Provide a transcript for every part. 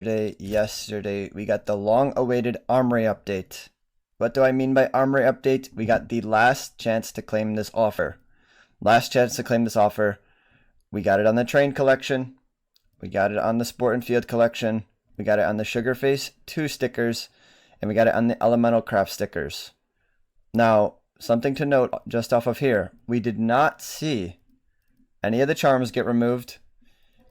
Yesterday, we got the long-awaited Armory update. What do I mean by Armory update? We got the last chance to claim this offer. Last chance to claim this offer. We got it on the Train collection. We got it on the Sport and Field collection. We got it on the Sugarface 2 stickers. And we got it on the Elemental Craft stickers. Now, something to note just off of here. We did not see any of the charms get removed.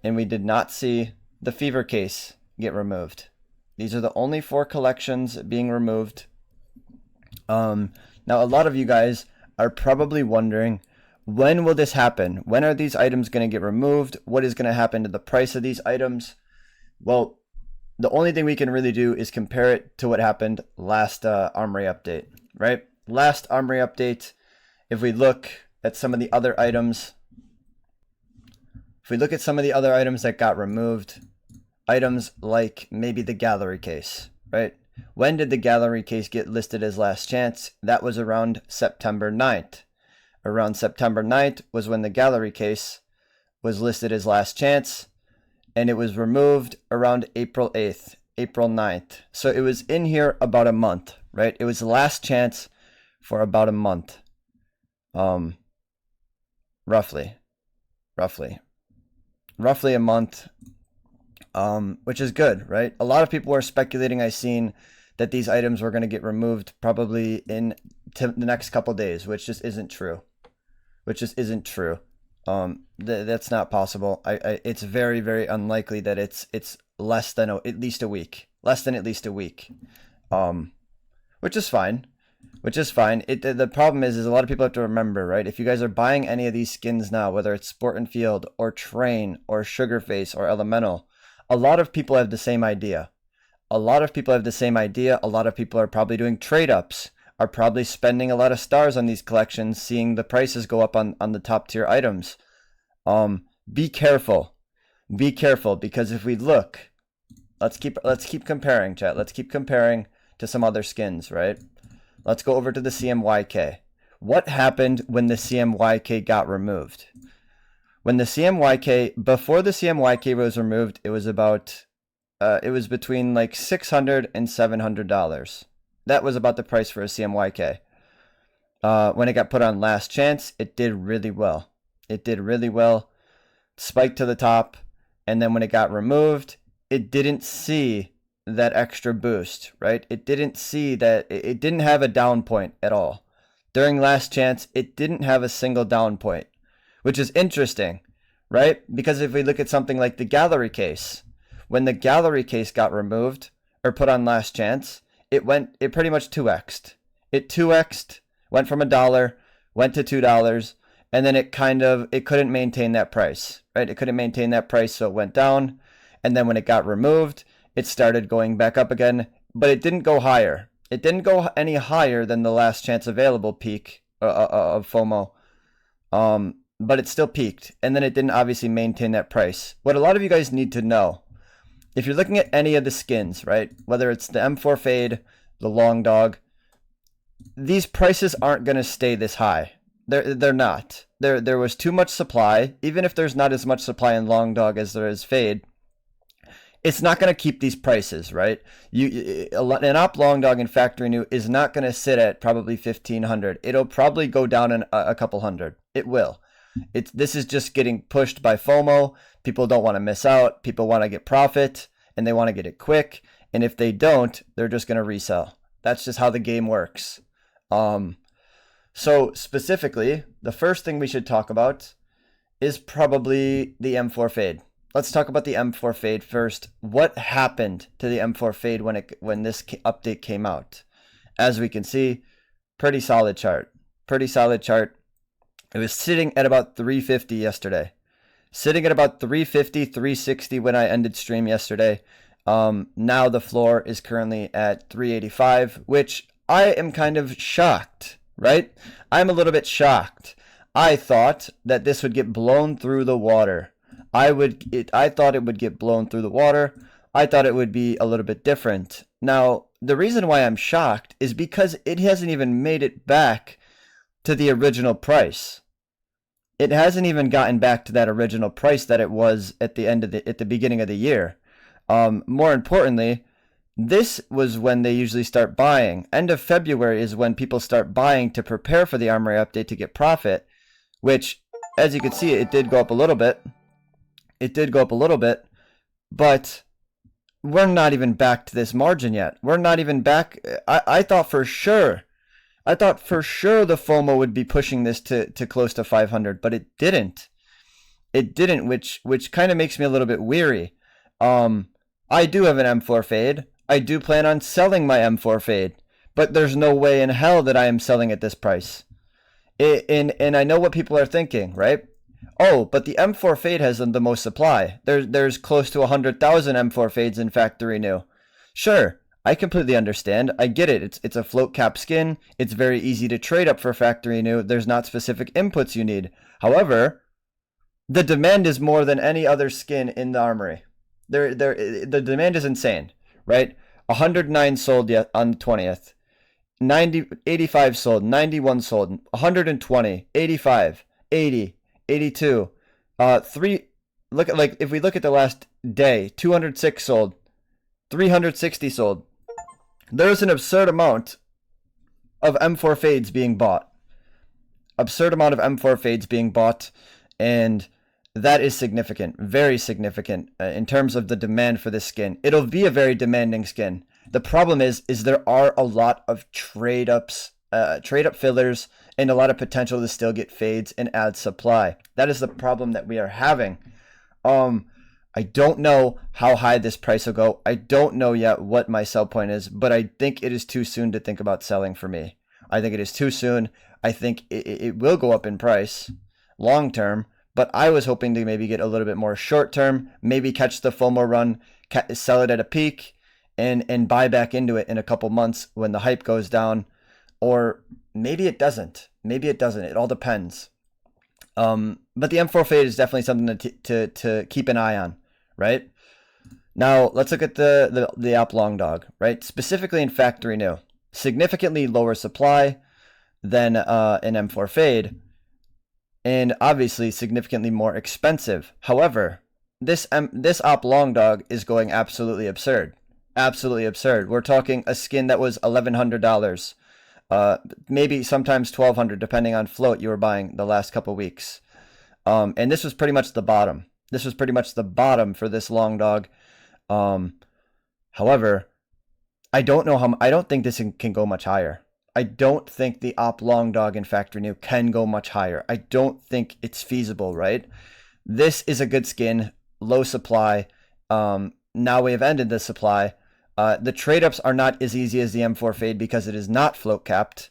And we did not see the Fever case get removed. These are the only 4 collections being removed. Now a lot of you guys are probably wondering, when will this happen? When are these items going to get removed? What is going to happen to the price of these items? Well, the only thing we can really do is compare it to what happened last Armory update, right? Last Armory update, if we look at some of the other items, that got removed, items like maybe the gallery case, right? When did the gallery case get listed as last chance? That was around September 9th. Around September 9th was when the gallery case was listed as last chance, and it was removed around April 8th, April 9th. So it was in here about a month, right? It was the last chance for about a month. Roughly a month. Which is good, right? A lot of people were speculating, I seen, that these items were going to get removed probably in the next couple days, which just isn't true. That's not possible. It's very, very unlikely that it's less than at least a week. Which is fine. The problem is a lot of people have to remember, right? If you guys are buying any of these skins now, whether it's Sport and Field or Train or Sugarface or Elemental, a lot of people have the same idea. A lot of people are probably doing trade-ups, are probably spending a lot of stars on these collections, seeing the prices go up on the top tier items. Be careful, because if we look, let's keep comparing, chat. Let's keep comparing to some other skins, right? Let's go over to the CMYK. What happened when the CMYK got removed? When the CMYK, before the CMYK was removed, it was about, it was between like $600 and $700. That was about the price for a CMYK. When it got put on last chance, it did really well. Spiked to the top, and then when it got removed, it didn't see that extra boost, right? It didn't see that, it didn't have a down point at all. During last chance, it didn't have a single down point, which is interesting, right? Because if we look at something like the gallery case, when the gallery case got removed or put on last chance, it pretty much 2x'd. It 2x'd, went from $1, went to $2, and then it couldn't maintain that price, right? It couldn't maintain that price, so it went down. And then when it got removed, it started going back up again, but it didn't go higher. It didn't go any higher than the last chance available peak of FOMO. But it still peaked, and then it didn't obviously maintain that price. What a lot of you guys need to know, if you're looking at any of the skins, right, whether it's the M4 Fade, the Long Dog, these prices aren't going to stay this high. They're not. There was too much supply. Even if there's not as much supply in Long Dog as there is Fade, it's not going to keep these prices, right? An op Long Dog in factory new is not going to sit at probably 1,500. It'll probably go down a couple hundred. It will. This is just getting pushed by FOMO. People don't want to miss out. People want to get profit, and they want to get it quick. And if they don't, they're just going to resell. That's just how the game works. So specifically, the first thing we should talk about is probably the M4 Fade. Let's talk about the M4 Fade first. What happened to the M4 Fade when this update came out? As we can see, pretty solid chart. It was sitting at about 350 yesterday. Sitting at about 350, 360 when I ended stream yesterday. Now the floor is currently at 385, which I am kind of shocked, right? I'm a little bit shocked. I thought that this would get blown through the water. I thought it would get blown through the water. I thought it would be a little bit different. Now, the reason why I'm shocked is because it hasn't even made it back to the original price. It hasn't even gotten back to that original price that it was at the beginning of the year. More importantly, this was when they usually start buying. End of February is when people start buying to prepare for the Armory update to get profit, which, as you can see, it did go up a little bit. It did go up a little bit, but we're not even back to this margin yet. We're not even back. I thought for sure the FOMO would be pushing this to close to 500, but it didn't. It didn't, which kind of makes me a little bit weary. I do have an M4 fade. I do plan on selling my M4 fade, but there's no way in hell that I am selling at this price. And I know what people are thinking, right? Oh, but the M4 fade has the most supply. There's close to 100,000 M4 fades in factory new. Sure, I completely understand. I get it. It's a float cap skin. It's very easy to trade up for factory new. There's not specific inputs you need. However, the demand is more than any other skin in the Armory. The demand is insane, right? 109 sold yet on the 20th. 85 sold, 91 sold, 120, 85, 80, 82. If we look at the last day, 206 sold, 360 sold. There's an absurd amount of M4 fades being bought. Absurd amount of M4 fades being bought, and that is significant, very significant in terms of the demand for this skin. It'll be a very demanding skin. The problem is there are a lot of trade up fillers, and a lot of potential to still get fades and add supply. That is the problem that we are having. I don't know how high this price will go. I don't know yet what my sell point is, but I think it is too soon to think about selling for me. I think it is too soon. I think it will go up in price long term, but I was hoping to maybe get a little bit more short term, maybe catch the FOMO run, sell it at a peak, and buy back into it in a couple months when the hype goes down. Or maybe it doesn't. Maybe it doesn't. It all depends. But the M4 fade is definitely something to keep an eye on, right? Now let's look at the app long dog, right? Specifically in factory new, significantly lower supply than an M4 fade, and obviously significantly more expensive. However, this op long dog is going absolutely absurd. Absolutely absurd. We're talking a skin that was $1,100. Maybe sometimes $1,200 depending on float you were buying the last couple weeks. And this was pretty much the bottom. This was pretty much the bottom for this long dog. However, I don't think this can go much higher. I don't think the op long dog in factory new can go much higher. I don't think it's feasible, right? This is a good skin, low supply. Now we have ended the supply. The trade-ups are not as easy as the M4 fade because it is not float capped,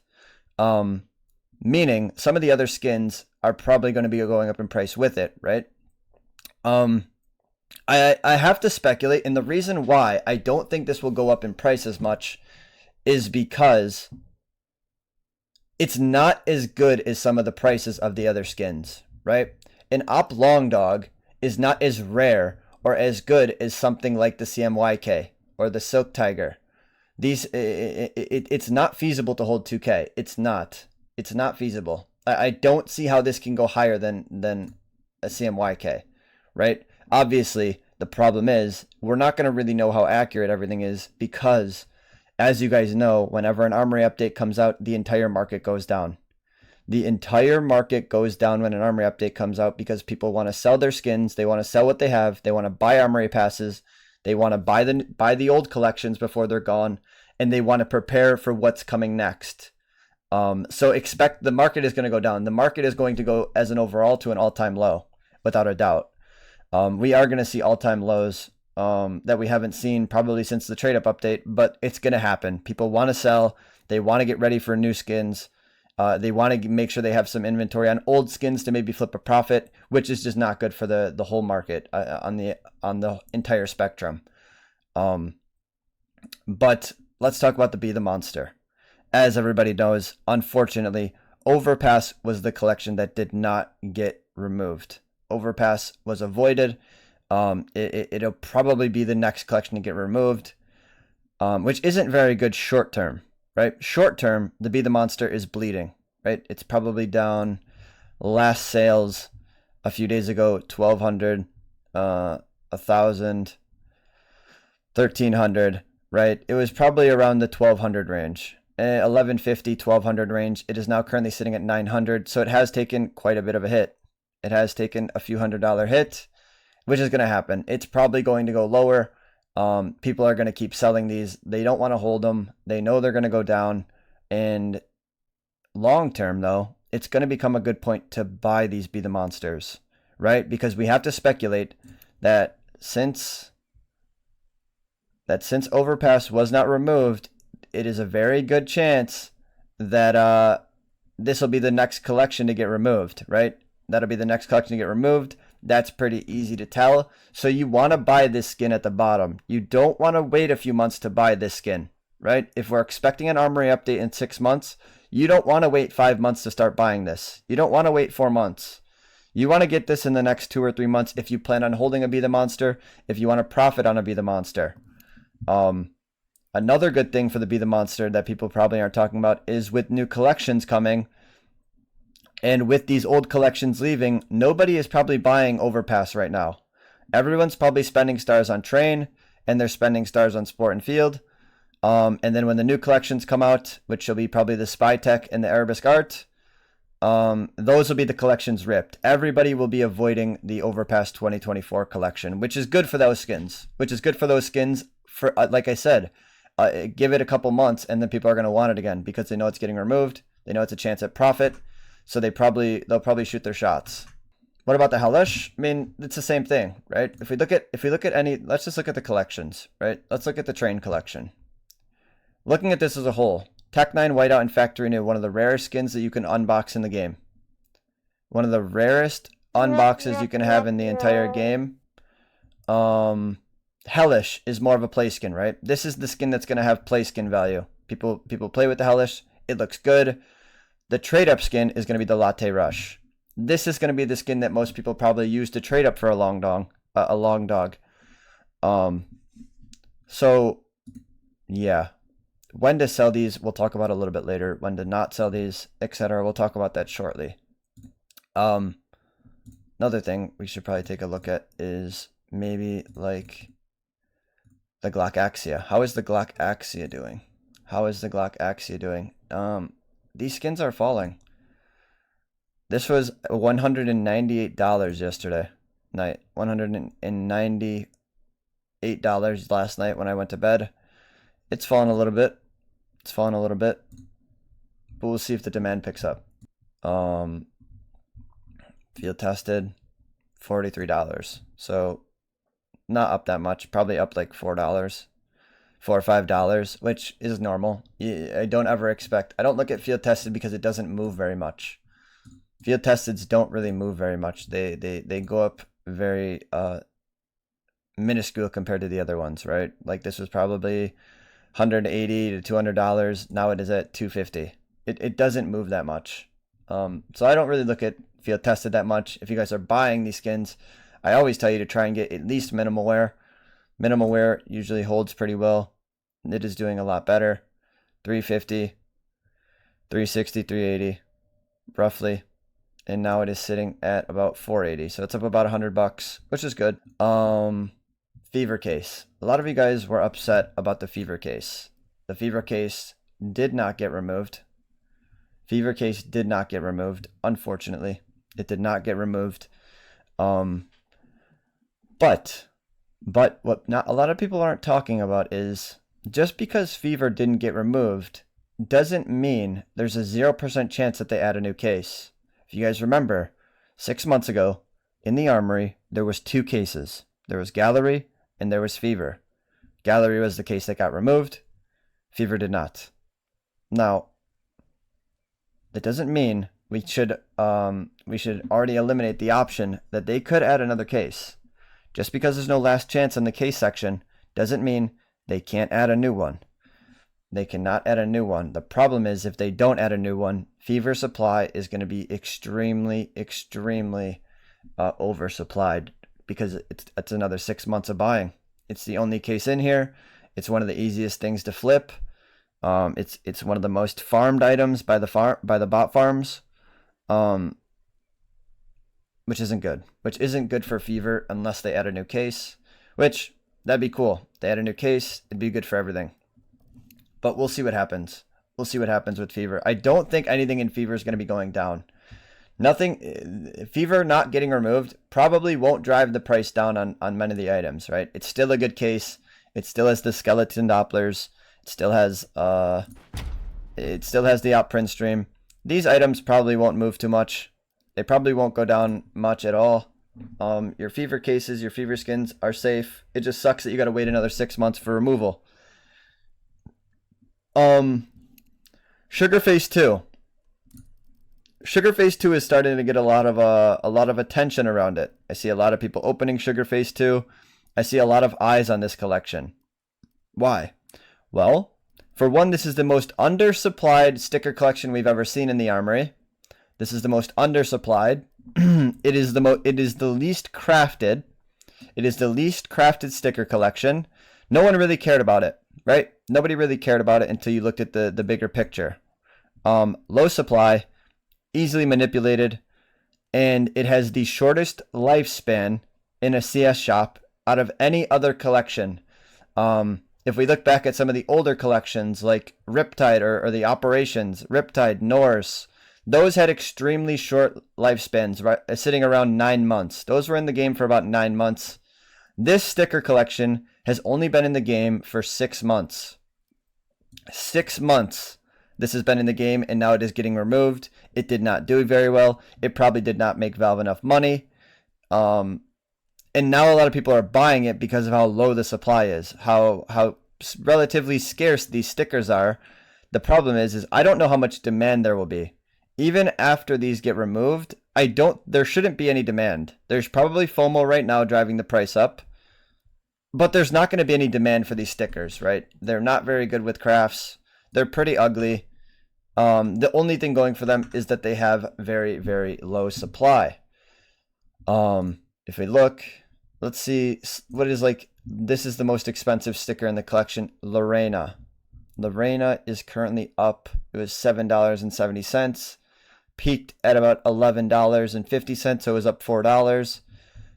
meaning some of the other skins are probably going to be going up in price with it, right? I have to speculate, and the reason why I don't think this will go up in price as much is because it's not as good as some of the prices of the other skins, right? An op long dog is not as rare or as good as something like the CMYK or the Silk Tiger. It's not feasible to hold 2K. It's not feasible. I don't see how this can go higher than a CMYK, right? Obviously, the problem is we're not going to really know how accurate everything is because, as you guys know, whenever an Armory update comes out, the entire market goes down. The entire market goes down when an Armory update comes out because people want to sell their skins. They want to sell what they have. They want to buy Armory passes. They want to buy the old collections before they're gone, and they want to prepare for what's coming next. So expect the market is going to go down. The market is going to go as an overall to an all-time low, without a doubt. We are going to see all-time lows that we haven't seen probably since the trade-up update, but it's going to happen. People want to sell. They want to get ready for new skins. They want to make sure they have some inventory on old skins to maybe flip a profit, which is just not good for the whole market on the entire spectrum. But let's talk about the Be the Monster. As everybody knows, unfortunately, Overpass was the collection that did not get removed. Overpass was avoided. It'll probably be the next collection to get removed, which isn't very good short term. Right, short term, the Be the Monster is bleeding. Right, it's probably down. Last sales a few days ago, 1,200, 1,000. 1,300, right? It was probably around the 1,200 range. 1150, 1,200 range. It is now currently sitting at 900, so it has taken quite a bit of a hit. It has taken a few $100 hit, which is going to happen. It's probably going to go lower. People are going to keep selling these. They don't want to hold them. They know they're going to go down. And long term, though, it's going to become a good point to buy these Be the Monsters, right? Because we have to speculate that since Overpass was not removed, it is a very good chance that this will be the next collection to get removed, right? That'll be the next collection to get removed. That's pretty easy to tell. So you want to buy this skin at the bottom. You don't want to wait a few months to buy this skin, right? If we're expecting an Armory update in 6 months, you don't want to wait 5 months to start buying this. You don't want to wait 4 months. You want to get this in the next 2 or 3 months if you plan on holding a Be the Monster, if you want to profit on a Be the Monster. Another good thing for the Be the Monster that people probably aren't talking about is with new collections coming, and with these old collections leaving, nobody is probably buying Overpass right now. Everyone's probably spending stars on Train, and they're spending stars on Sport and Field. And then when the new collections come out, which will be probably the Spy Tech and the Arabesque Art, those will be the collections ripped. Everybody will be avoiding the Overpass 2024 collection, which is good for those skins. For, like I said, give it a couple months, and then people are going to want it again because they know it's getting removed. They know it's a chance at profit. So they'll probably shoot their shots. What about the Hellish? I mean, it's the same thing, right? If we look at any, let's just look at the collections, right? Let's look at the Train collection. Looking at this as a whole, Tech 9 Whiteout and Factory New, one of the rarest skins that you can unbox in the game. One of the rarest unboxes you can have in the entire game. Hellish is more of a play skin, right? This is the skin that's going to have play skin value. People play with the Hellish. It looks good. The trade-up skin is going to be the Latte Rush. This is going to be the skin that most people probably use to trade up for a long dog. So, yeah. When to sell these, we'll talk about a little bit later. When to not sell these, etc. We'll talk about that shortly. Another thing we should probably take a look at is maybe like the Glock Axia. How is the Glock Axia doing? These skins are falling. This was $198 yesterday night. $198 last night when I went to bed. It's fallen a little bit. But we'll see if the demand picks up. Field tested, $43. So not up that much. Probably up like $4. $4 or $5, which is normal. I don't look at field tested because it doesn't move very much. Field testeds don't really move very much. They go up very minuscule compared to the other ones, right? Like this was probably $180 to $200. Now it is at $250. It doesn't move that much. So I don't really look at field tested that much. If you guys are buying these skins, I always tell you to try and get at least minimal wear. Minimal wear usually holds pretty well. It is doing a lot better. 350, 360, 380, roughly. And now it is sitting at about 480. So it's up about $100, which is good. Fever case. A lot of you guys were upset about the fever case. The fever case did not get removed. Unfortunately. It did not get removed. But what not a lot of people aren't talking about is just because fever didn't get removed doesn't mean there's a 0% chance that they add a new case. If you guys remember, 6 months ago in the Armory, there was 2 cases. There was Gallery and there was Fever. Gallery was the case that got removed. Fever did not. Now, that doesn't mean we should already eliminate the option that they could add another case. Just because there's no last chance in the case section doesn't mean they can't add a new one. They cannot add a new one. The problem is if they don't add a new one, Fever supply is going to be extremely oversupplied because it's another 6 months of buying. It's the only case in here. It's one of the easiest things to flip. It's one of the most farmed items by the bot farms, which isn't good. Which isn't good for Fever unless they add a new case. Which That'd be cool. They had a new case. It'd be good for everything. But we'll see what happens. We'll see what happens with Fever. I don't think anything in Fever is going to be going down. Nothing. Fever not getting removed probably won't drive the price down on many of the items, right? It's still a good case. It still has the skeleton Dopplers. It still has the outprint stream. These items probably won't move too much. They probably won't go down much at all. Your Fever cases, your Fever skins are safe. It just sucks that you got to wait another 6 months for removal. Sugarface 2. Sugarface 2 is starting to get a lot of attention around it. I see a lot of people opening Sugarface 2. I see a lot of eyes on this collection. Why? Well, for one, this is the most undersupplied sticker collection we've ever seen in the Armory. This is the most undersupplied. It is the least crafted. It is the least crafted sticker collection. No one really cared about it, right? Nobody really cared about it until you looked at the bigger picture. Low supply, easily manipulated, and it has the shortest lifespan in a CS shop out of any other collection. If we look back at some of the older collections like Riptide or the Operations, Riptide, Norse, those had extremely short lifespans, right, sitting around 9 months. Those were in the game for about 9 months. This sticker collection has only been in the game for 6 months. 6 months this has been in the game, and now it is getting removed. It did not do very well. It probably did not make Valve enough money. And now a lot of people are buying it because of how low the supply is, how relatively scarce these stickers are. The problem is I don't know how much demand there will be. Even after these get removed, there shouldn't be any demand. There's probably FOMO right now driving the price up, but there's not going to be any demand for these stickers, right? They're not very good with crafts. They're pretty ugly. The only thing going for them is that they have very, very low supply. If we look, let's see what is this is the most expensive sticker in the collection, Lorena. Lorena is currently up. It was $7.70. Peaked at about $11.50, so it was up $4.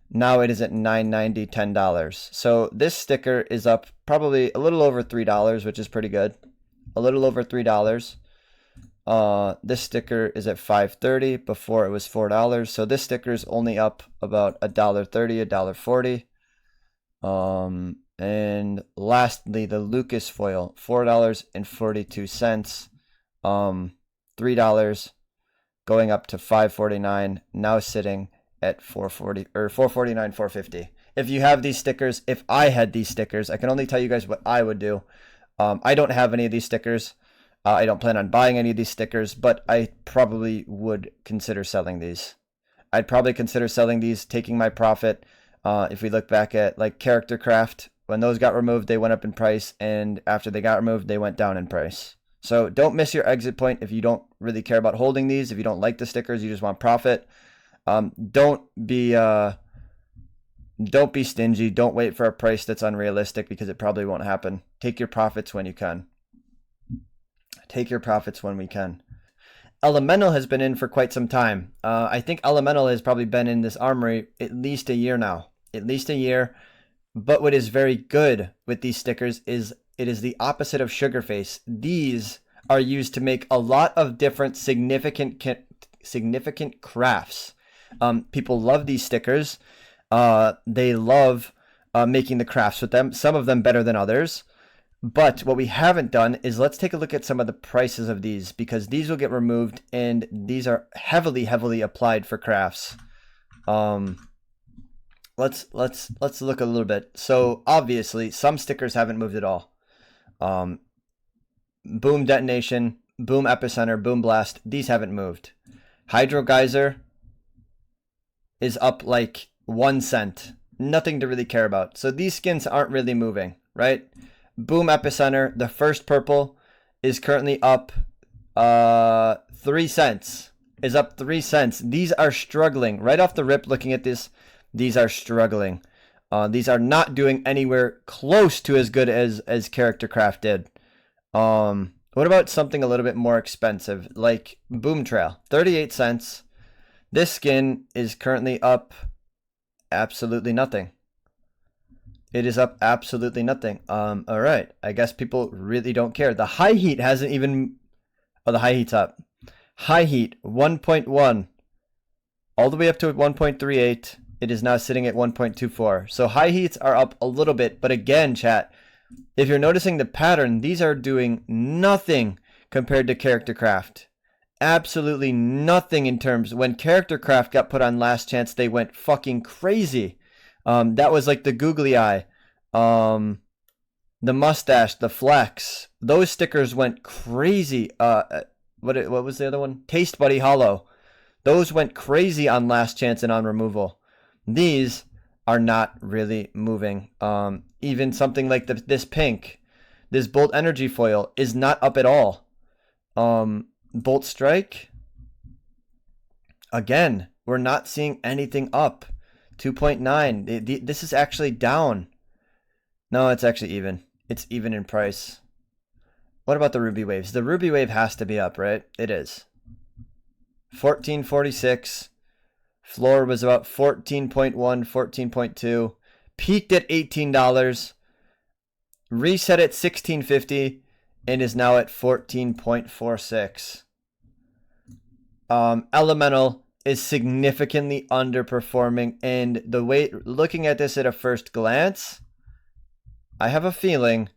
Now it is at $9.90, $10. So this sticker is up probably a little over $3, which is pretty good. A little over $3. This sticker is at $5.30. Before it was $4. So this sticker is only up about $1.30, $1.40. And lastly, the Lucas foil, $4.42. $3 going up to $5.49. Now sitting at $4.40 or $4.49, $4.50. If you have these stickers, if I had these stickers, I can only tell you guys what I would do. I don't have any of these stickers. I don't plan on buying any of these stickers, but I probably would consider selling these. I'd probably consider selling these, taking my profit. If we look back at like Character Craft, when those got removed, they went up in price, and after they got removed, they went down in price. So don't miss your exit point if you don't really care about holding these. If you don't like the stickers, you just want profit. Don't be stingy. Don't wait for a price that's unrealistic, because it probably won't happen. Take your profits when you can. Take your profits when we can. Elemental has been in for quite some time. I think Elemental has probably been in this Armory at least a year now. At least a year. But what is very good with these stickers is it is the opposite of Sugarface. These are used to make a lot of different significant crafts. People love these stickers. They love making the crafts with them. Some of them better than others. But what we haven't done is let's take a look at some of the prices of these, because these will get removed and these are heavily applied for crafts. Let's look a little bit. So obviously some stickers haven't moved at all. Boom Detonation, Boom Epicenter, Boom Blast, these haven't moved. Hydro Geyser is up like 1 cent. Nothing to really care about. So these skins aren't really moving, right? Boom Epicenter, the first purple, is currently up 3 cents. Is up 3 cents. These are struggling. Right off the rip, looking at this, these are struggling. These are not doing anywhere close to as good as Character Craft did. What about something a little bit more expensive, like Boom Trail, 38 cents. This skin is currently up absolutely nothing. It is up absolutely nothing. All right. I guess people really don't care. The high heat hasn't even. Oh, the high heat's up. High heat 1.1 all the way up to 1.38. It is now sitting at 1.24. So high heats are up a little bit, but again, chat, if you're noticing the pattern, these are doing nothing compared to Character Craft. Absolutely nothing in terms. When Character Craft got put on Last Chance, they went fucking crazy. That was like the googly eye, the mustache, the flex. Those stickers went crazy. What was the other one? Taste Buddy Hollow. Those went crazy on Last Chance and on removal. These are not really moving. Even something like this pink, this Bolt Energy foil is not up at all. Bolt Strike, again, we're not seeing anything up. 2.9. This is actually down. No, it's actually even. It's even in price. What about the Ruby Waves? The Ruby Wave has to be up, right? It is. 1446. Floor was about 14.1, 14.2. Peaked at $18. Reset at $16.50 and is now at 14.46. Elemental is significantly underperforming, and the way looking at this at a first glance, I have a feeling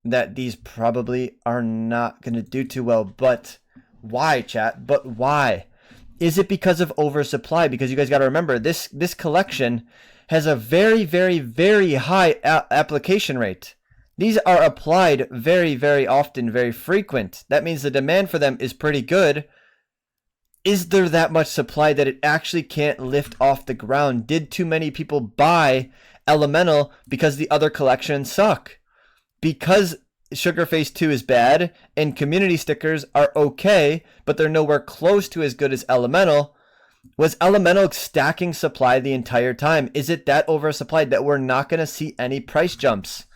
that these probably are not going to do too well. But why, chat? But why? Is it because of oversupply? Because you guys got to remember, this collection has a very, very, very high application rate. These are applied very, very often, very frequent. That means the demand for them is pretty good. Is there that much supply that it actually can't lift off the ground? Did too many people buy Elemental because the other collections suck? Because Sugarface 2 is bad and community stickers are okay, but they're nowhere close to as good as Elemental. Was Elemental stacking supply the entire time? Is it that oversupplied that we're not going to see any price jumps?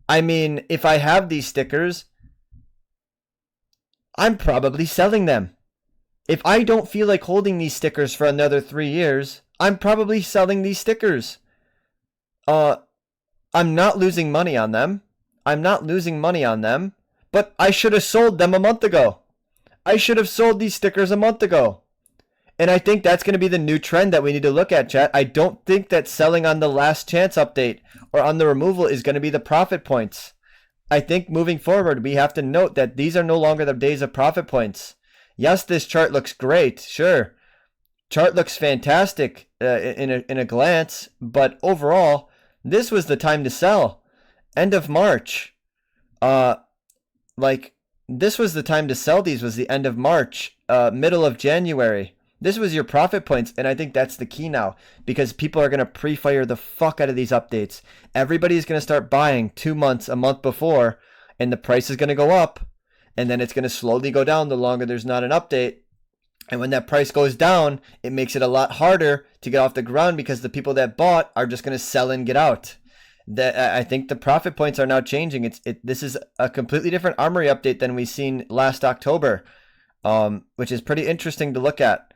I mean, if I have these stickers, I'm probably selling them. If I don't feel like holding these stickers for another 3 years, I'm probably selling these stickers. I'm not losing money on them. I'm not losing money on them, but I should have sold them a month ago. I should have sold these stickers a month ago. And I think that's going to be the new trend that we need to look at, chat. I don't think that selling on the Last Chance update or on the removal is going to be the profit points. I think moving forward, we have to note that these are no longer the days of profit points. Yes, this chart looks great. Sure. Chart looks fantastic in a glance, but overall, this was the time to sell. End of March. This was the time to sell these, was the end of March, middle of January. This was your profit points, and I think that's the key now, because people are going to pre-fire the fuck out of these updates. Everybody's going to start buying 2 months, a month before, and the price is going to go up, and then it's going to slowly go down the longer there's not an update. And when that price goes down, it makes it a lot harder to get off the ground because the people that bought are just going to sell and get out. I think the profit points are now changing. This is a completely different Armory update than we seen last October, which is pretty interesting to look at.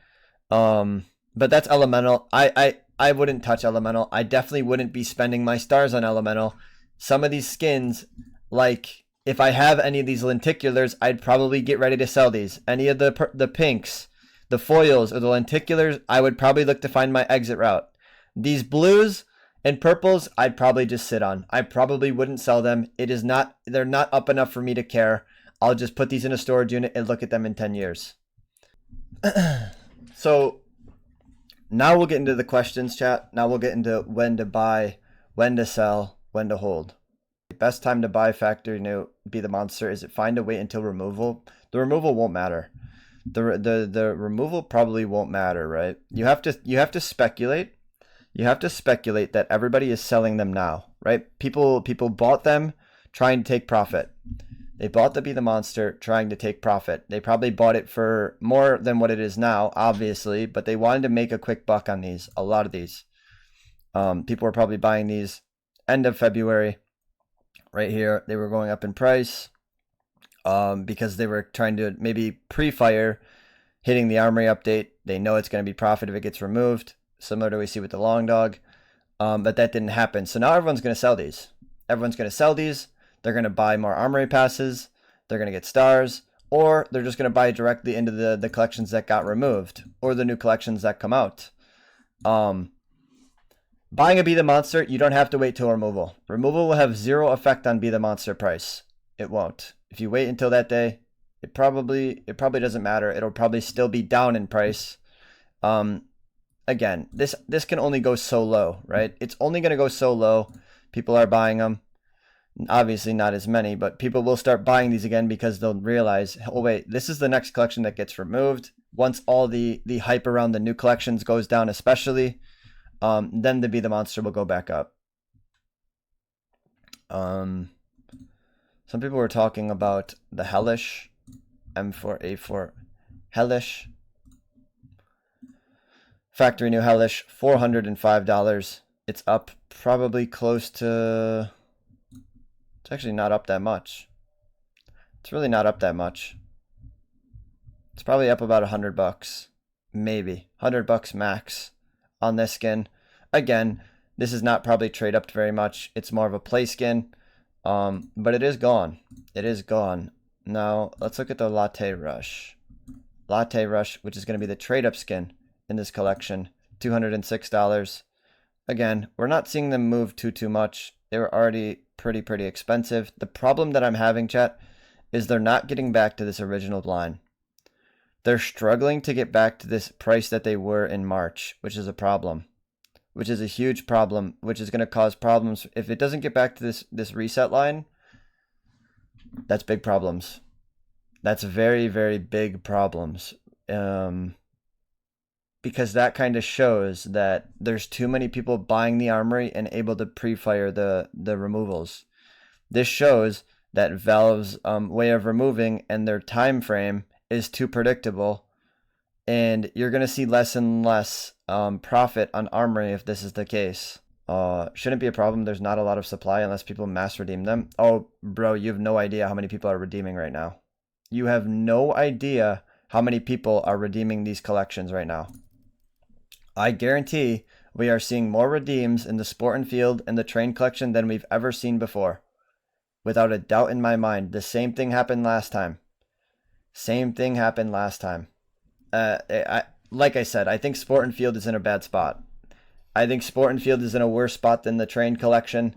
But that's Elemental. I wouldn't touch Elemental. I definitely wouldn't be spending my stars on Elemental. Some of these skins, like if I have any of these lenticulars, I'd probably get ready to sell these. Any of the pinks, the foils, or the lenticulars, I would probably look to find my exit route. These blues and purples, I'd probably just sit on. I probably wouldn't sell them. They're not up enough for me to care. I'll just put these in a storage unit and look at them in 10 years. So now we'll get into the questions, chat. Now we'll get into when to buy, when to sell, when to hold. The best time to buy factory new Be the Monster. Is it fine to wait until removal? The removal won't matter. The removal probably won't matter, right? You have to speculate. You have to speculate that everybody is selling them now, right? People bought them trying to take profit. They bought the Be the Monster trying to take profit. They probably bought it for more than what it is now, obviously, but they wanted to make a quick buck on these. A lot of these. People were probably buying these end of February. Right here, they were going up in price because they were trying to maybe pre-fire hitting the Armory update. They know it's going to be profit if it gets removed, similar to what we see with the Long Dog. but that didn't happen. So now everyone's going to sell these. Everyone's going to sell these. They're going to buy more Armory passes. They're going to get stars, or they're just going to buy directly into the collections that got removed or the new collections that come out. Buying a Be the Monster, you don't have to wait till removal. Removal will have zero effect on Be the Monster price. It won't. If you wait until that day, it probably doesn't matter. It'll probably still be down in price. Again, this can only go so low, right? It's only going to go so low. People are buying them. Obviously not as many, but people will start buying these again because they'll realize, oh wait, this is the next collection that gets removed. Once all the hype around the new collections goes down, especially, then the Be the Monster will go back up. Some people were talking about the Hellish M4A4 Hellish. Factory new Hellish, $405. It's up probably close to... It's actually not up that much. It's really not up that much. It's probably up about $100, maybe $100 max on this skin. Again, this is not probably trade up very much. It's more of a play skin, but it is gone. It is gone. Now let's look at the Latte Rush. Latte Rush, which is going to be the trade up skin in this collection, $206. Again, we're not seeing them move too much. They were already pretty expensive. The problem that I'm having, chat, is they're not getting back to this original line. They're struggling to get back to this price that they were in March, which is a problem, which is a huge problem, which is going to cause problems. If it doesn't get back to this reset line, that's big problems. That's very big problems. Because that kind of shows that there's too many people buying the Armory and able to pre-fire the removals. This shows that Valve's way of removing and their time frame is too predictable, and you're going to see less and less profit on Armory if this is the case. Shouldn't be a problem. There's not a lot of supply unless people mass redeem them. Oh, bro, you have no idea how many people are redeeming right now. You have no idea how many people are redeeming these collections right now. I guarantee we are seeing more redeems in the Sport and Field and the Train collection than we've ever seen before. Without a doubt in my mind. The same thing happened last time. Like I said, I think Sport and Field is in a bad spot. I think Sport and Field is in a worse spot than the Train collection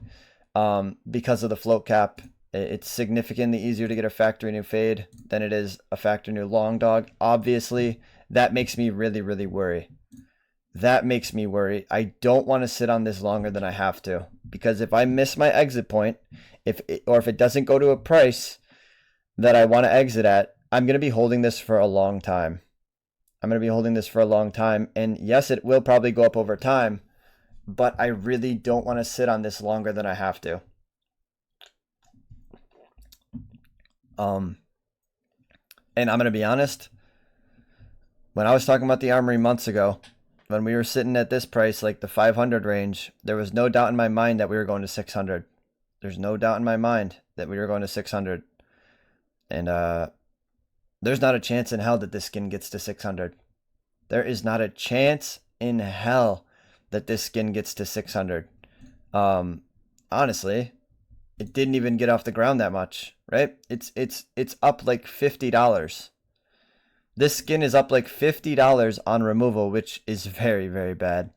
because of the float cap. It's significantly easier to get a factory new fade than it is a factory new long dog. Obviously, that makes me really worry. That makes me worry. I don't want to sit on this longer than I have to, because if I miss my exit point, if it doesn't go to a price that I want to exit at, I'm going to be holding this for a long time. And yes, it will probably go up over time, but I really don't want to sit on this longer than I have to. And I'm going to be honest, when I was talking about the Armory months ago, when we were sitting at this price, like the 500 range, there was no doubt in my mind that we were going to 600. There's no doubt in my mind that we were going to 600. And there's not a chance in hell that this skin gets to 600. There is not a chance in hell that this skin gets to 600. Honestly, it didn't even get off the ground that much, right? It's up like $50. This skin is up like $50 on removal, which is very bad.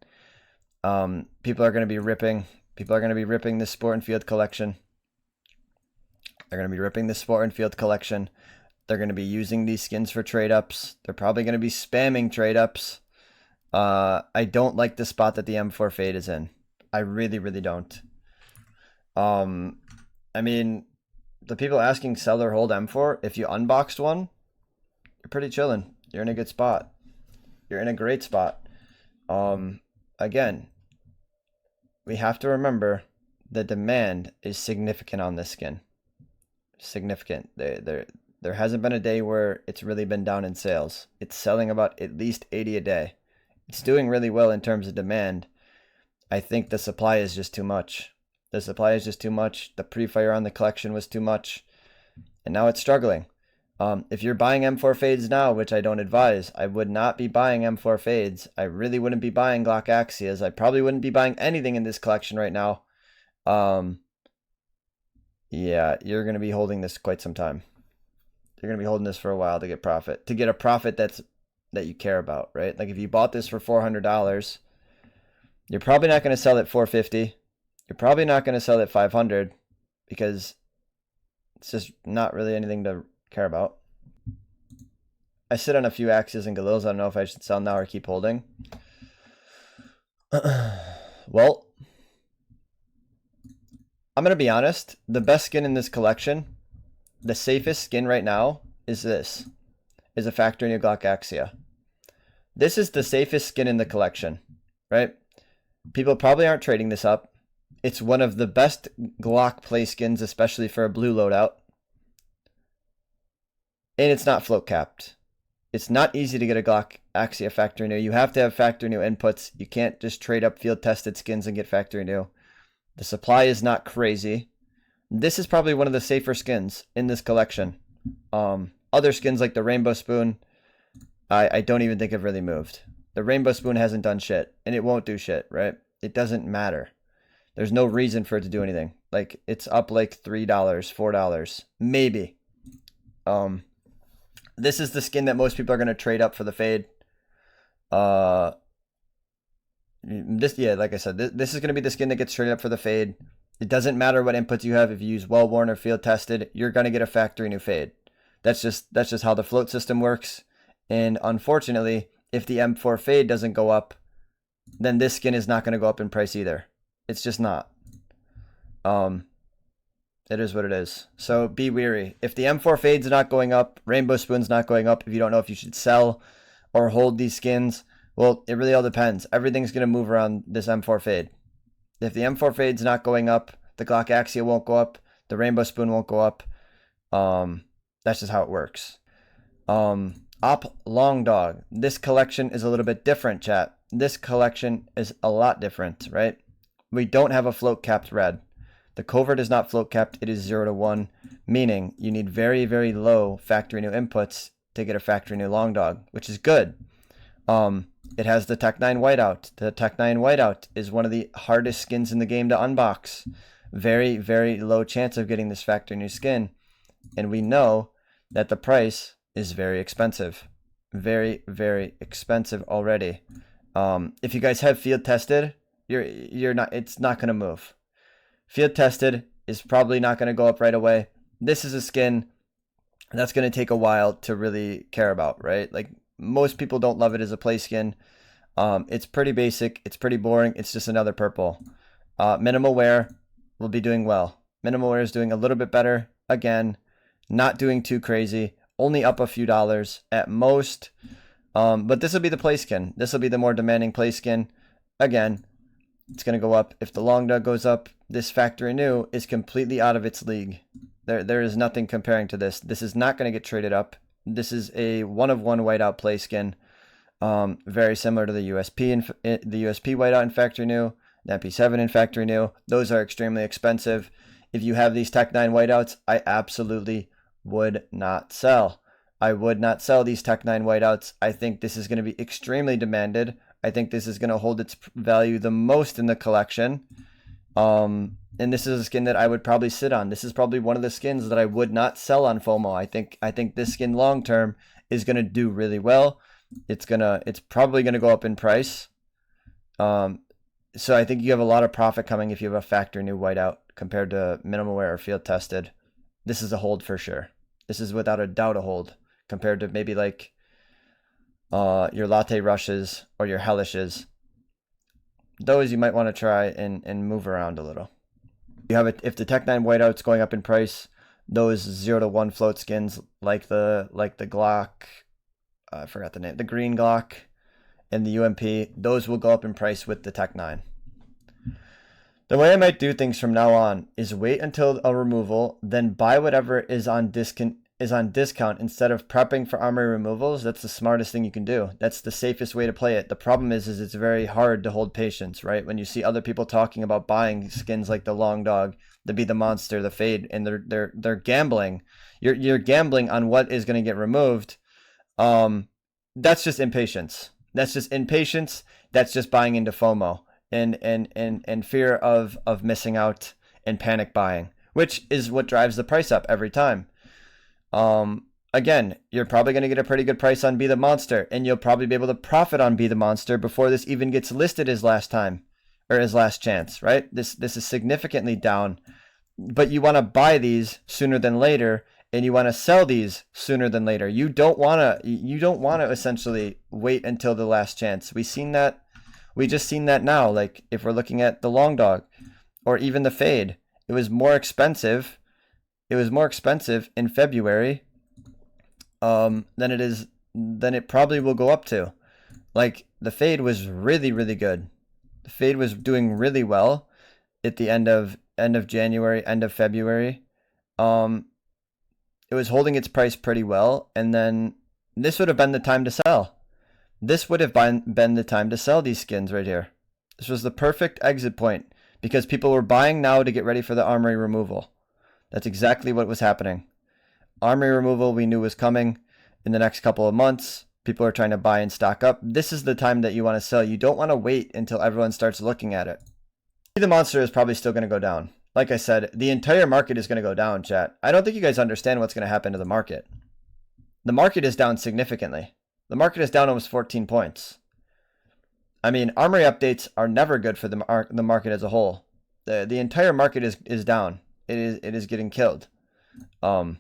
People are going to be ripping this Sport and Field collection. They're going to be ripping the Sport and Field collection. They're going to be using these skins for trade ups. They're probably going to be spamming trade ups. I don't like the spot that the M4 fade is in. I really don't. I mean, the people asking sell or hold M4, if you unboxed one, you're pretty chilling. You're in a good spot. You're in a great spot. Again, we have to remember the demand is significant on this skin. Significant. There hasn't been a day where it's really been down in sales. It's selling about at least 80 a day. It's doing really well in terms of demand. I think the supply is just too much. The pre-fire on the collection was too much. And now it's struggling. If you're buying M4 fades now, which I don't advise, I would not be buying M4 fades. I really wouldn't be buying Glock Axias. I probably wouldn't be buying anything in this collection right now. Yeah, you're going to be holding this quite some time. You're going to be holding this for a while to get profit. To get a profit that you care about, right? Like if you bought this for $400, you're probably not going to sell it $450. You're probably not going to sell it $500 because it's just not really anything to care about. I sit on a few Axias and Galils. I don't know if I should sell now or keep holding. Well, I'm going to be honest. The best skin in this collection, the safest skin right now is this. Is a factory new Glock Axia. This is the safest skin in the collection, right? People probably aren't trading this up. It's one of the best Glock play skins, especially for a blue loadout. And it's not float capped. It's not easy to get a Glock Axia factory new. You have to have factory new inputs. You can't just trade up field tested skins and get factory new. The supply is not crazy. This is probably one of the safer skins in this collection. Other skins like the Rainbow Spoon, I don't even think have really moved. The Rainbow Spoon hasn't done shit, and it won't do shit, right? It doesn't matter. There's no reason for it to do anything. Like, it's up like $3, $4, maybe. This is the skin that most people are going to trade up for the fade. Like I said, this is going to be the skin that gets traded up for the fade. It doesn't matter what inputs you have. If you use well-worn or field tested, you're going to get a factory new fade. That's just how the float system works. And unfortunately, if the M4 fade doesn't go up, then this skin is not going to go up in price either. It's just not. It is what it is. So be wary. If the M4 fade's not going up, Rainbow Spoon's not going up, if you don't know if you should sell or hold these skins, well, it really all depends. Everything's going to move around this M4 fade. If the M4 fade's not going up, the Glock Axia won't go up, the Rainbow Spoon won't go up. That's just how it works. Op Long Dog. This collection is a little bit different, chat. This collection is a lot different, right? We don't have a float capped red. The covert is not float capped. It is 0 to 1, meaning you need very, very low factory new inputs to get a factory new Long Dog, which is good. It has the Tech 9 whiteout. The Tech 9 whiteout is one of the hardest skins in the game to unbox. Very, very low chance of getting this factory new skin. And we know that the price is very expensive. Very, very expensive already. If you guys have field tested, it's not going to move. Field tested is probably not going to go up right away. This is a skin that's going to take a while to really care about, right? Like, most people don't love it as a play skin. It's pretty basic. It's pretty boring. It's just another purple. Minimal wear will be doing well. Minimal wear is doing a little bit better. Again, not doing too crazy. Only up a few dollars at most. But this will be the play skin. This will be the more demanding play skin. Again, it's going to go up. If the Long Dog goes up, this factory new is completely out of its league. There is nothing comparing to this. This is not going to get traded up. This is a one-of-one whiteout play skin. Very similar to the USP the USP whiteout in factory new, the MP7 in factory new. Those are extremely expensive. If you have these Tech 9 whiteouts, I absolutely would not sell. I would not sell these Tech 9 whiteouts. I think this is going to be extremely demanded. I think this is going to hold its value the most in the collection. And this is a skin that I would probably sit on. This is probably one of the skins that I would not sell on FOMO. I think this skin long term is going to do really well. It's probably going to go up in price. So I think you have a lot of profit coming if you have a factory new whiteout compared to minimal wear or field tested. This is a hold for sure. This is without a doubt a hold compared to maybe like your Latte Rushes or your Hellishes. Those you might want to try and move around a little. You have it if the Tech 9 whiteout's going up in price. Those 0 to 1 float skins like the Glock, I forgot the name, the green Glock and the UMP. Those will go up in price with the Tech 9. The way I might do things from now on is wait until a removal, then buy whatever is on discount instead of prepping for Armory removals. That's the smartest thing you can do. That's the safest way to play it. The problem is it's very hard to hold patience, right? When you see other people talking about buying skins like the Long Dog, the Be the Monster, the Fade, and they're gambling. You're gambling on what is going to get removed. That's just impatience. That's just impatience. That's just buying into FOMO and fear of missing out and panic buying, which is what drives the price up every time. Again, you're probably going to get a pretty good price on Be the Monster, and you'll probably be able to profit on Be the Monster before this even gets listed as last time or as last chance, right? This is significantly down, but you want to buy these sooner than later, and you want to sell these sooner than later. You don't want to essentially wait until the last chance. We just seen that now. Like if we're looking at the long dog or even the Fade, it was more expensive. It was more expensive in February than it probably will go up to. Like the Fade was really, really good. The Fade was doing really well at the end of January, end of February. It was holding its price pretty well, and then this would have been the time to sell. This would have been the time to sell these skins right here. This was the perfect exit point because people were buying now to get ready for the Armory removal. That's exactly what was happening. Armory removal we knew was coming in the next couple of months. People are trying to buy and stock up. This is the time that you want to sell. You don't want to wait until everyone starts looking at it. The Monster is probably still going to go down. Like I said, the entire market is going to go down, chat. I don't think you guys understand what's going to happen to the market. The market is down significantly. The market is down almost 14 points. I mean, Armory updates are never good for the market as a whole. The entire market is down. It is getting killed. And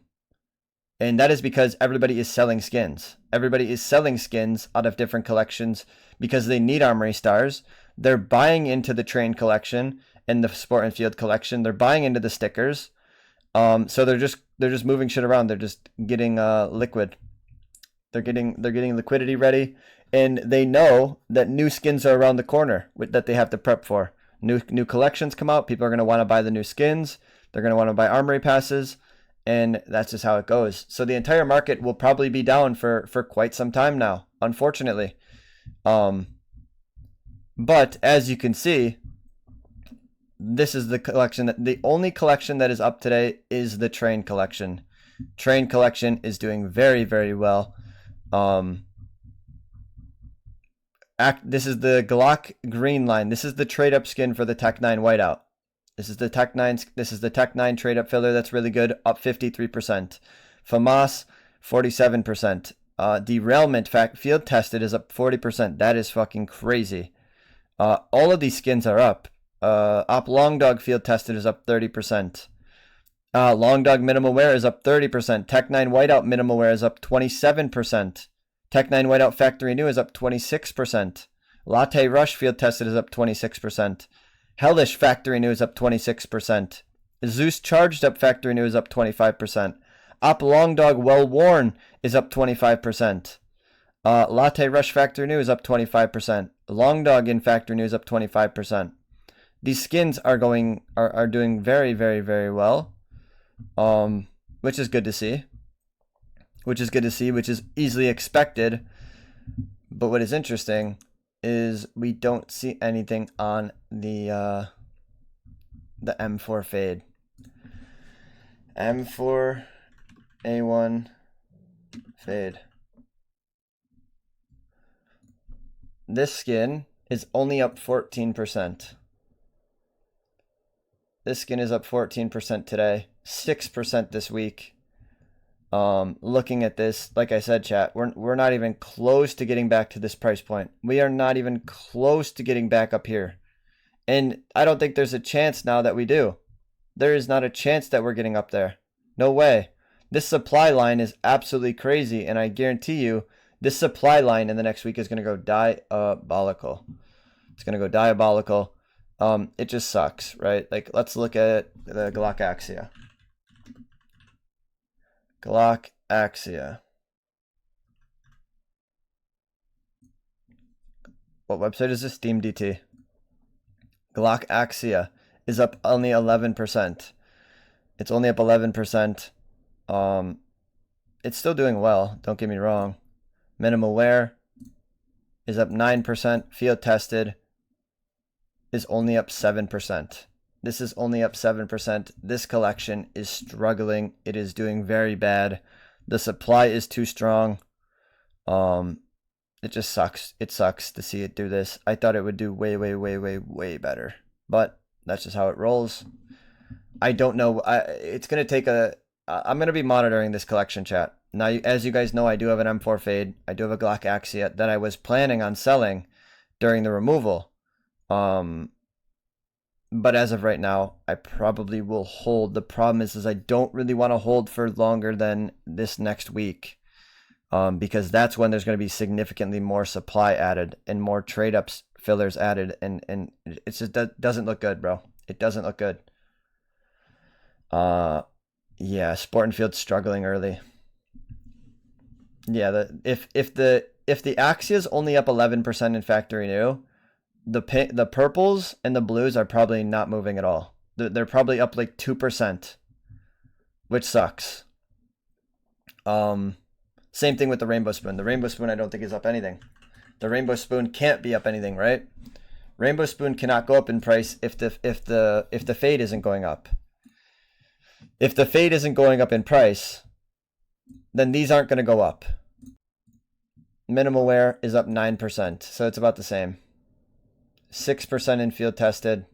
that is because everybody is selling skins. Everybody is selling skins out of different collections because they need Armory stars. They're buying into the Train collection and the Sport and Field collection. They're buying into the stickers. So they're just moving shit around. They're just getting liquid. They're getting liquidity ready, and they know that new skins are around the corner that they have to prep for. New collections come out. People are going to want to buy the new skins. They're going to want to buy Armory passes, and that's just how it goes. So the entire market will probably be down for quite some time now, unfortunately. But as you can see, this is the collection. The only collection that is up today is the Train collection. Train collection is doing very, very well. This is the Glock green line. This is the trade up skin for the Tech 9 whiteout. This is the Tech 9. This is the Tech 9 trade up filler. That's really good. Up 53%. FAMAS 47%. Derailment field tested is up 40%. That is fucking crazy. All of these skins are up. Op Long Dog field tested is up 30%. Long Dog minimal wear is up 30%. Tech 9 whiteout minimal wear is up 27%. Tech 9 whiteout factory new is up 26%. Latte Rush field tested is up 26%. Hellish factory new is up 26%. Zeus charged up factory new is up 25%. Op Long Dog well worn is up 25%. Latte Rush factory new is up 25%. Long Dog in factory new is up 25%. These skins are doing very, very, very well, which is good to see. Which is easily expected. But what is interesting is we don't see anything on the M4 fade. M4 A1 fade. This skin is only up 14%. This skin is up 14% today, 6% this week. Looking at this, like I said, chat, we're not even close to getting back to this price point. We are not even close to getting back up here. And I don't think there's a chance now that we do. There is not a chance that we're getting up there. No way. This supply line is absolutely crazy, and I guarantee you, this supply line in the next week is going to go diabolical. It's going to go diabolical. It just sucks, right? Like, let's look at the Glock Axia. Glock Axia. What website is this? Steam DT. Glock Axia is up only 11%. It's only up 11%. It's still doing well, don't get me wrong. Minimal wear is up 9%. Field tested is only up 7%. This is only up 7%. This collection is struggling. It is doing very bad. The supply is too strong. It just sucks. It sucks to see it do this. I thought it would do way better. But that's just how it rolls. I don't know. It's going to take I'm going to be monitoring this collection, chat. Now, as you guys know, I do have an M4 Fade. I do have a Glock Axia that I was planning on selling during the removal. But as of right now, I probably will hold. The problem is I don't really want to hold for longer than this next week. Because that's when there's going to be significantly more supply added and more trade-ups fillers added. And it just doesn't look good, bro. It doesn't look good. Yeah, Sport and Field's struggling early. Yeah, if the Axia is only up 11% in factory new, the purples and the blues are probably not moving at all. They're probably up like 2%, which sucks. Same thing with the Rainbow Spoon. The Rainbow Spoon I don't think is up anything. The Rainbow Spoon can't be up anything, right? Rainbow Spoon cannot go up in price if the Fade isn't going up. If the Fade isn't going up in price, then these aren't going to go up. Minimal wear is up 9%, so it's about the same. 6% in field tested,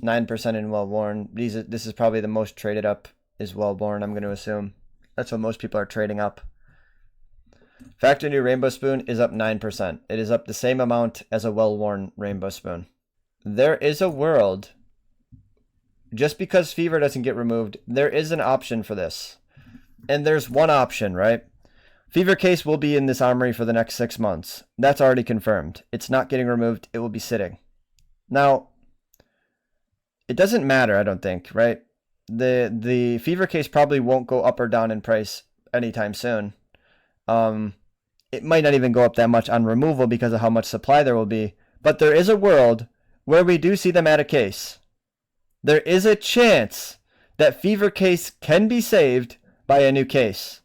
9% in well worn. This is probably the most traded up is well worn, I'm going to assume. That's what most people are trading up. Factory new Rainbow Spoon is up 9%. It is up the same amount as a well worn Rainbow Spoon. There is a world, just because Fever doesn't get removed, there is an option for this. And there's one option, right? Fever case will be in this armory for the next 6 months. That's already confirmed. It's not getting removed. It will be sitting. Now, it doesn't matter, I don't think, right? The Fever case probably won't go up or down in price anytime soon. It might not even go up that much on removal because of how much supply there will be. But there is a world where we do see them add a case. There is a chance that Fever case can be saved by a new case.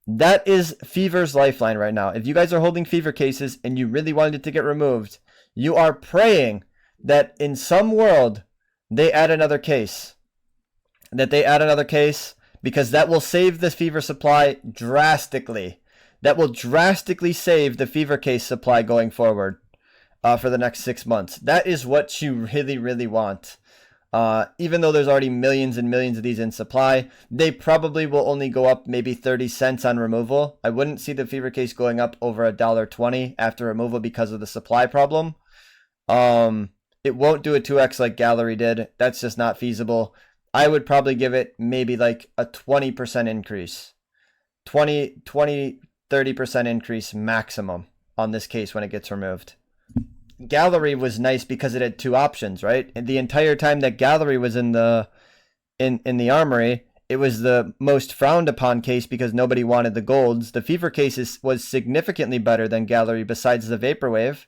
That is Fever's lifeline right now. If you guys are holding Fever cases and you really wanted it to get removed, you are praying that in some world they add another case. Because that will save the Fever supply drastically. That will drastically save the Fever case supply going forward for the next 6 months. That is what you really want. Even though there's already millions and millions of these in supply, they probably will only go up maybe 30 cents on removal. I wouldn't see the Fever case going up over $1.20 after removal because of the supply problem. It won't do a 2x like Gallery did. That's just not feasible. I would probably give it maybe like a 20% increase. 30% increase maximum on this case when it gets removed. Gallery was nice because it had two options, right? And the entire time that Gallery was in the armory, it was the most frowned upon case because nobody wanted the golds. The Fever case was significantly better than Gallery besides the Vaporwave.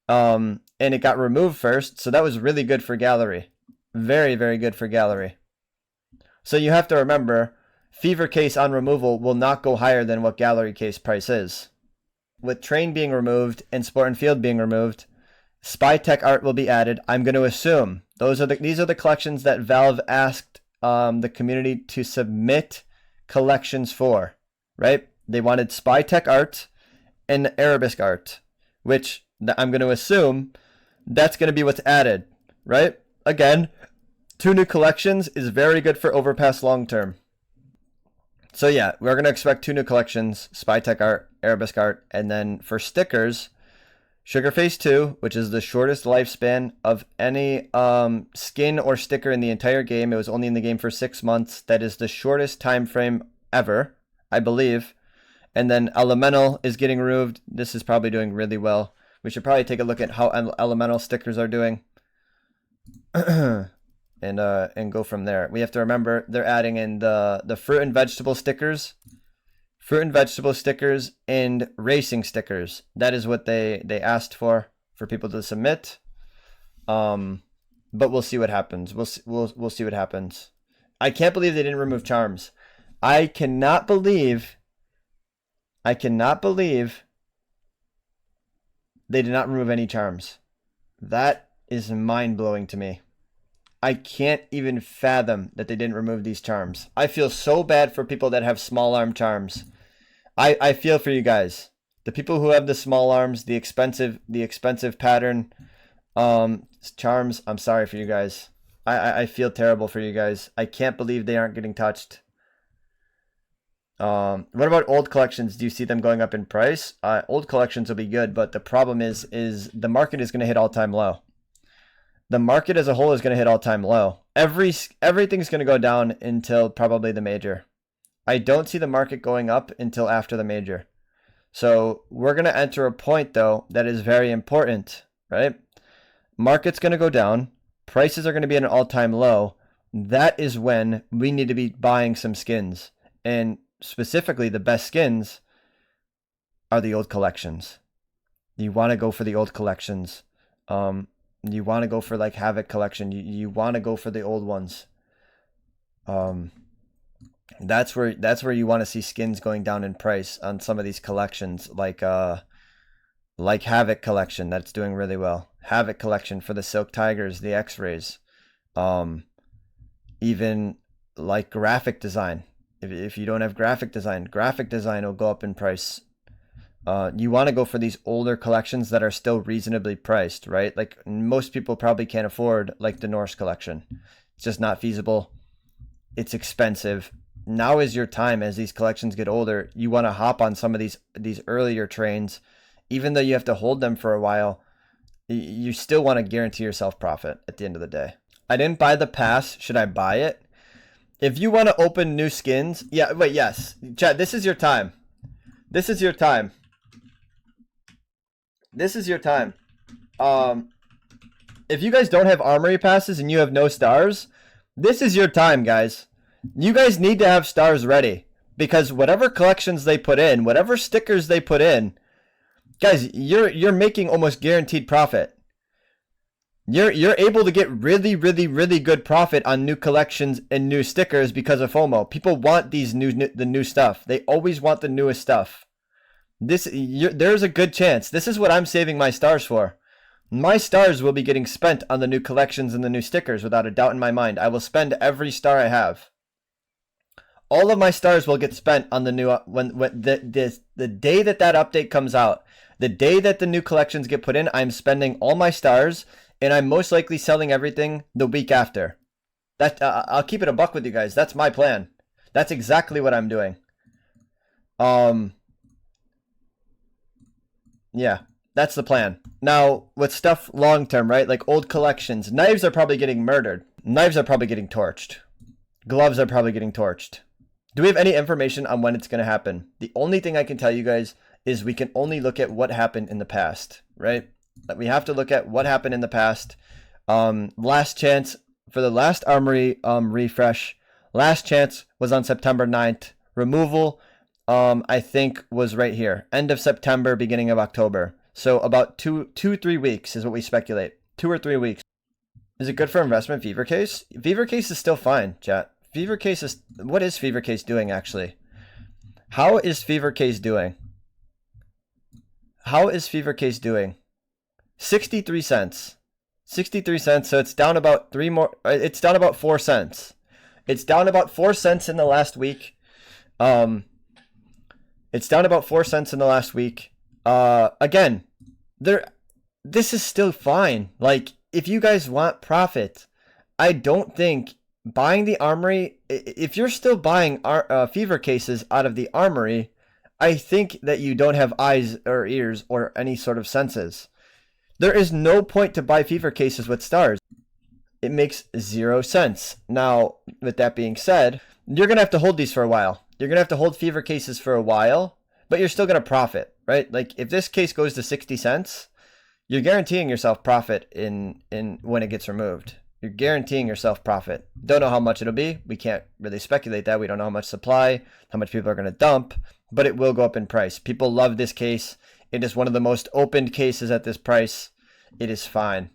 And it got removed first, so that was really good for Gallery. Very, very good for Gallery. So you have to remember, Fever case on removal will not go higher than what Gallery case price is. With Train being removed and Sport and Field being removed, Spy Tech art will be added. I'm going to assume these are the collections that Valve asked the community to submit collections for, right? They wanted Spy Tech art and Arabesque art, which I'm going to assume that's going to be what's added, right? Again, 2 new collections is very good for Overpass long term. So yeah, we're going to expect 2 new collections, Spy Tech art, Arabesque art, and then for stickers, Sugarface 2, which is the shortest lifespan of any skin or sticker in the entire game. It was only in the game for 6 months. That is the shortest time frame ever, I believe. And then Elemental is getting removed. This is probably doing really well. We should probably take a look at how Elemental stickers are doing. And go from there. We have to remember they're adding in the fruit and vegetable stickers. Fruit and vegetable stickers and racing stickers. That is what they asked for people to submit. But we'll see what happens. We'll see what happens. I can't believe they didn't remove charms. I cannot believe they did not remove any charms. That is mind-blowing to me. I can't even fathom that they didn't remove these charms. I feel so bad for people that have small arm charms. I feel for you guys. The people who have the small arms, the expensive pattern charms, I'm sorry for you guys. I feel terrible for you guys. I can't believe they aren't getting touched. What about old collections? Do you see them going up in price? Old collections will be good, but the problem is the market is going to hit all-time low. The market as a whole is going to hit all-time low. Everything's going to go down until probably the major. I don't see the market going up until after the major. So we're going to enter a point, though, that is very important, right? Market's going to go down. Prices are going to be at an all-time low. That is when we need to be buying some skins. And specifically, the best skins are the old collections. You want to go for the old collections. You want to go for like Havoc collection. You want to go for the old ones. That's where you want to see skins going down in price on some of these collections, like Havoc collection that's doing really well. Havoc collection for the Silk Tigers, the X-Rays, even like graphic design. If you don't have graphic design will go up in price. You want to go for these older collections that are still reasonably priced, right? Like most people probably can't afford like the Norse collection. It's just not feasible. It's expensive. Now is your time. As these collections get older, you want to hop on some of these earlier trains. Even though you have to hold them for a while, you still want to guarantee yourself profit at the end of the day. I didn't buy the pass. Should I buy it? If you want to open new skins, yeah, wait, yes. Chat, this is your time. This is your time. This is your time. If you guys don't have Armory passes and you have no stars, this is your time, guys. You guys need to have stars ready, because whatever collections they put in, whatever stickers they put in, guys, you're making almost guaranteed profit. You're able to get really good profit on new collections and new stickers because of FOMO. People want the new stuff. They always want the newest stuff. There's a good chance. This is what I'm saving my stars for. My stars will be getting spent on the new collections and the new stickers without a doubt in my mind. I will spend every star I have. All of my stars will get spent on the new when the day that update comes out, the day that the new collections get put in. I'm spending all my stars, and I'm most likely selling everything the week after. I'll keep it a buck with you guys. That's my plan. That's exactly what I'm doing. Yeah, that's the plan. Now, with stuff long term, right? Like old collections, knives are probably getting murdered. Knives are probably getting torched. Gloves are probably getting torched. Do we have any information on when it's going to happen? The only thing I can tell you guys is we can only look at what happened in the past, right? We have to look at what happened in the past. Last chance for the last Armory refresh. Last chance was on September 9th. Removal, I think, was right here. End of September, beginning of October. So about 3 weeks is what we speculate. 2 or 3 weeks. Is it good for investment, Fever Case? Fever Case is still fine, chat. Fever Case is... What is Fever Case doing, actually? How is Fever Case doing? How is Fever Case doing? 63 cents. 63 cents, so it's down about it's down about 4 cents. It's down about 4 cents in the last week. It's down about 4 cents in the last week. Again, this is still fine. Like, if you guys want profit, I don't think buying the Armory, if you're still buying Fever Cases out of the Armory, I think that you don't have eyes or ears or any sort of senses. There is no point to buy Fever Cases with stars. It makes 0 sense. Now, with that being said, you're going to have to hold these for a while. You're going to have to hold Fever Cases for a while, but you're still going to profit, right? Like, if this case goes to 60 cents, you're guaranteeing yourself profit in when it gets removed. You're guaranteeing yourself profit. Don't know how much it'll be. We can't really speculate that. We don't know how much supply, how much people are going to dump, but it will go up in price. People love this case. It is one of the most opened cases at this price. It is fine.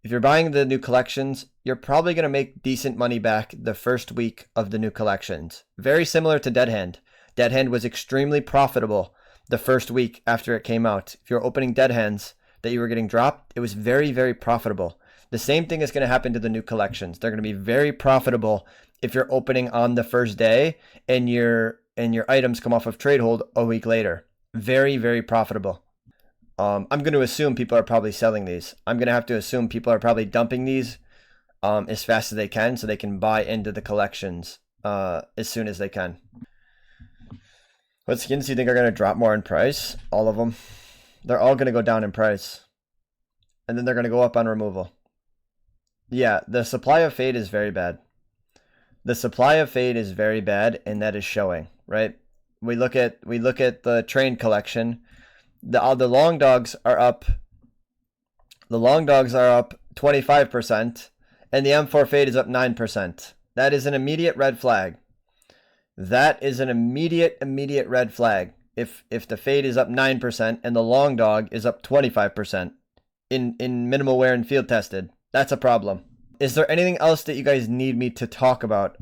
If you're buying the new collections, you're probably going to make decent money back the first week of the new collections. Very similar to Dead Hand. Dead Hand was extremely profitable the first week after it came out. If you're opening Dead Hands that you were getting dropped, it was very, very profitable. The same thing is going to happen to the new collections. They're going to be very profitable if you're opening on the first day and your items come off of trade hold a week later. Very, very profitable. I'm going to assume people are probably selling these. I'm going to have to assume people are probably dumping these as fast as they can so they can buy into the collections as soon as they can. What skins do you think are going to drop more in price? All of them. They're all going to go down in price. And then they're going to go up on removal. Yeah, the supply of Fade is very bad. The supply of Fade is very bad, and that is showing, right? We look at the train collection. The long dogs are up. The long dogs are up 25%, and the M4 Fade is up 9%. That is an immediate red flag. That is an immediate red flag. If the Fade is up 9% and the long dog is up 25% in minimal wear and field tested, that's a problem. Is there anything else that you guys need me to talk about?